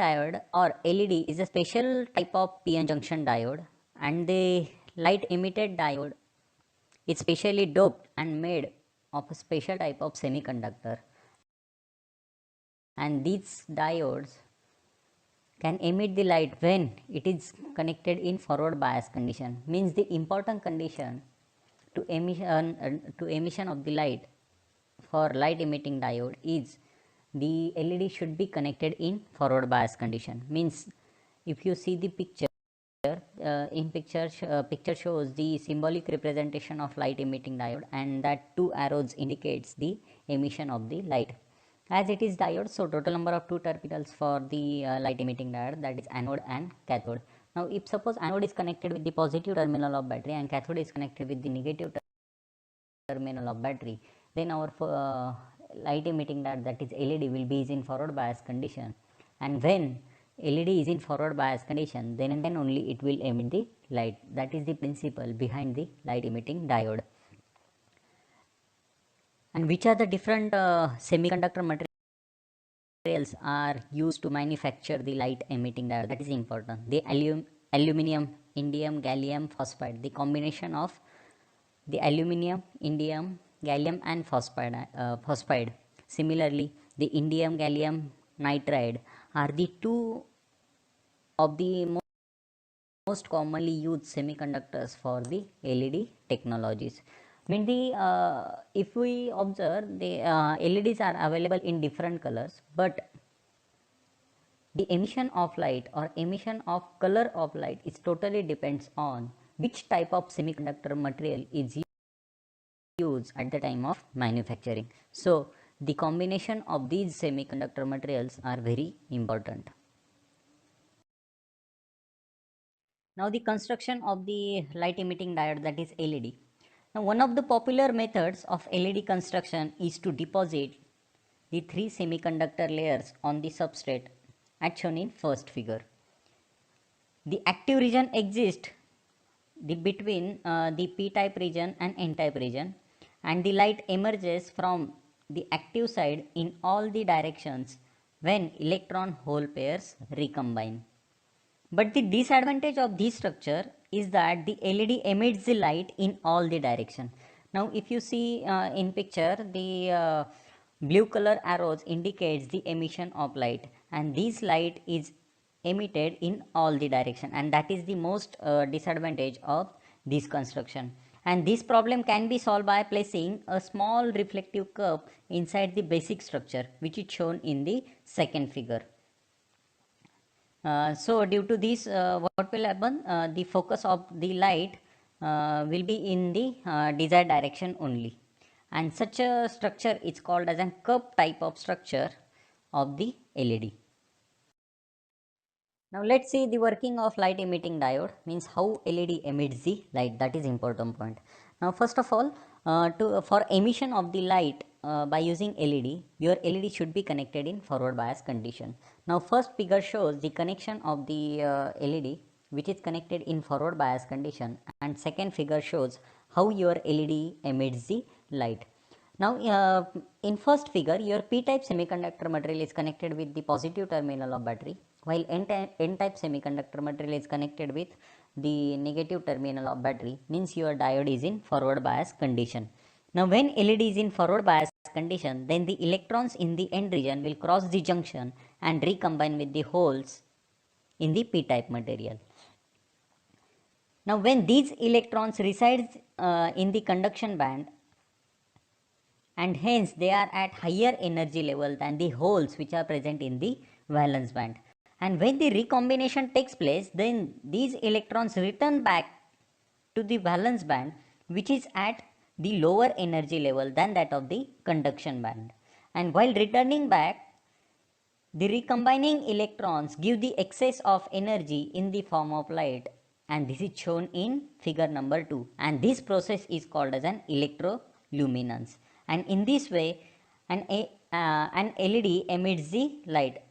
diode or LED is a special type of PN junction diode, and the light emitted diode is specially doped and made of a special type of semiconductor, and these diodes can emit the light when it is connected in forward bias condition. Means the important condition to emission of the light for light emitting diode is the LED should be connected in forward bias condition. Means if you see the picture, picture shows the symbolic representation of light emitting diode, and that two arrows indicates the emission of the light. As it is diode, so total number of two terminals for the light emitting diode, that is anode and cathode. Now if suppose anode is connected with the positive terminal of battery and cathode is connected with the negative terminal of battery, then our light emitting diode, that is LED, will be in forward bias condition, and when LED is in forward bias condition, then and then only it will emit the light. That is the principle behind the light emitting diode. And which are the different semiconductor materials are used to manufacture the light emitting diode? That is important. The aluminum, indium, gallium phosphide, the combination of the aluminum, indium, gallium and phosphide. Similarly, the indium gallium nitride are the two of the most commonly used semiconductors for the LED technologies. When if we observe, the LEDs are available in different colors, but the emission of light or emission of color of light is totally depends on which type of semiconductor material is used at the time of manufacturing. So the combination of these semiconductor materials are very important. Now the construction of the light emitting diode, that is LED. Now one of the popular methods of LED construction is to deposit the three semiconductor layers on the substrate as shown in first figure. The active region exists between the p-type region and n-type region, and the light emerges from the active side in all the directions when electron hole pairs recombine. But the disadvantage of this structure is that the LED emits the light in all the direction. Now if you see in picture, the blue color arrows indicates the emission of light, and this light is emitted in all the direction, and that is the most disadvantage of this construction. And this problem can be solved by placing a small reflective curve inside the basic structure, which is shown in the second figure. So due to this, what will happen? The focus of the light will be in the desired direction only, and such a structure is called as a curved type of structure of the LED. Now let's see the working of light emitting diode, means how LED emits the light. That is important point. Now first of all, for emission of the light by using LED, your LED should be connected in forward bias condition. Now first figure shows the connection of the LED which is connected in forward bias condition, and second figure shows how your LED emits the light. Now in first figure, your p-type semiconductor material is connected with the positive terminal of battery, while n-type semiconductor material is connected with the negative terminal of battery, means your diode is in forward bias condition. Now when LED is in forward bias condition, then the electrons in the n region will cross the junction and recombine with the holes in the p-type material. Now when these electrons resides in the conduction band, and hence they are at higher energy level than the holes which are present in the valence band, and when the recombination takes place, then these electrons return back to the valence band, which is at the lower energy level than that of the conduction band, and while returning back, the recombining electrons give the excess of energy in the form of light, and this is shown in figure number 2, and this process is called as an electroluminescence, and in this way an LED emits the light.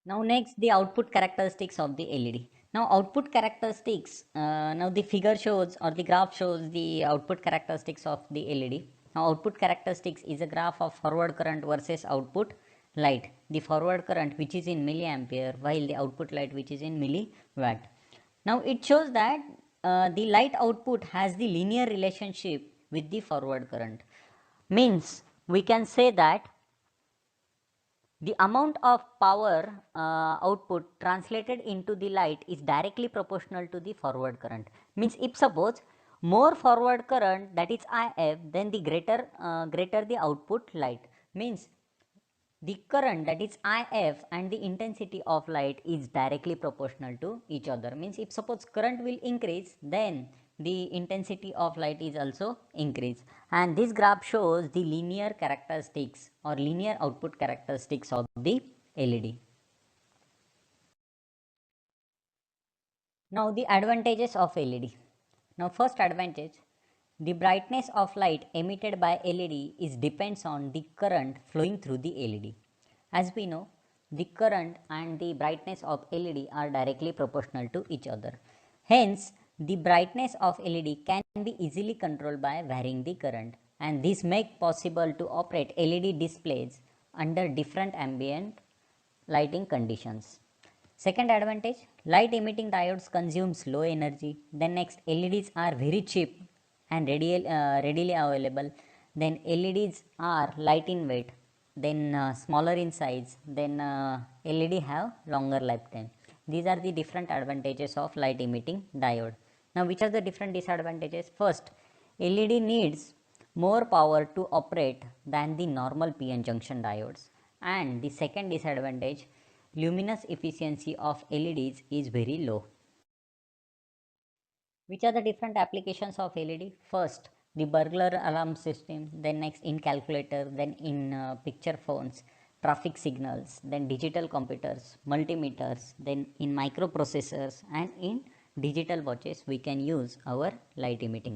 Now next, the output characteristics of the LED. Now output characteristics, now the figure shows or the graph shows the output characteristics of the LED. Now output characteristics is a graph of forward current versus output light. The forward current which is in milliampere while the output light which is in milliwatt. Now it shows that the light output has the linear relationship with the forward current. Means we can say that the amount of power output translated into the light is directly proportional to the forward current. Means if suppose more forward current, that is IF, then the greater the output light. Means the current, that is IF, and the intensity of light is directly proportional to each other. Means if suppose current will increase, then the intensity of light is also increase. And this graph shows the linear characteristics or linear output characteristics of the LED. Now the advantages of LED. Now first advantage, the brightness of light emitted by LED is depends on the current flowing through the LED. As we know, the current and the brightness of LED are directly proportional to each other. Hence, the brightness of LED can be easily controlled by varying the current, and this make possible to operate LED displays under different ambient lighting conditions. Second advantage, light emitting diodes consumes low energy. Then next, LEDs are very cheap and readily available. Then LEDs are light in weight, then smaller in size, then LED have longer lifetime. These are the different advantages of light emitting diode. Now which are the different disadvantages? First, LED needs more power to operate than the normal PN junction diodes. And the second disadvantage, luminous efficiency of LEDs is very low. Which are the different applications of LED? First, the burglar alarm system, then next in calculator, then in picture phones, traffic signals, then digital computers, multimeters, then in microprocessors, and in digital watches we can use our light emitting diode.